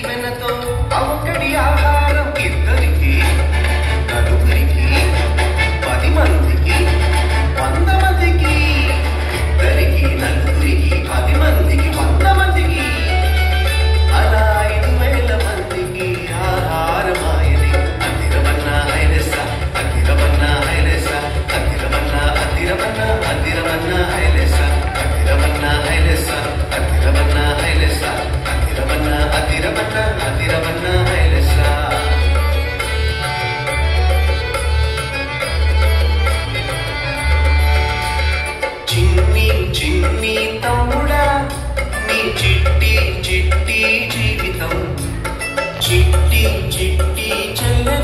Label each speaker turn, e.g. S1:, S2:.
S1: దీవెనతో అవకడి ఆహారం ఇద్దరికి నలుగురికి 10 మందికి 100 మందికి ఇద్దరికి నలుగురికి 10 మందికి 100 మందికి అలా 5,000 మందికి ఆహారమాయని అదిరవన్న హైలెస్స అదిరవన్న హైలెస్స అదిరవన్న అదిరవన్న అదిరవన్న హైలెస్స అదిరవన్న హైలెస్స అదిరవన్న హైలెస్స అదిరవన్న అదిరవన్న అదిరవన్న హైలెస్స చిన్ని చిన్ని తమ్ముడా నీ చిట్టి చిట్టి జీవితం చిట్టి చిట్టి చెల్లె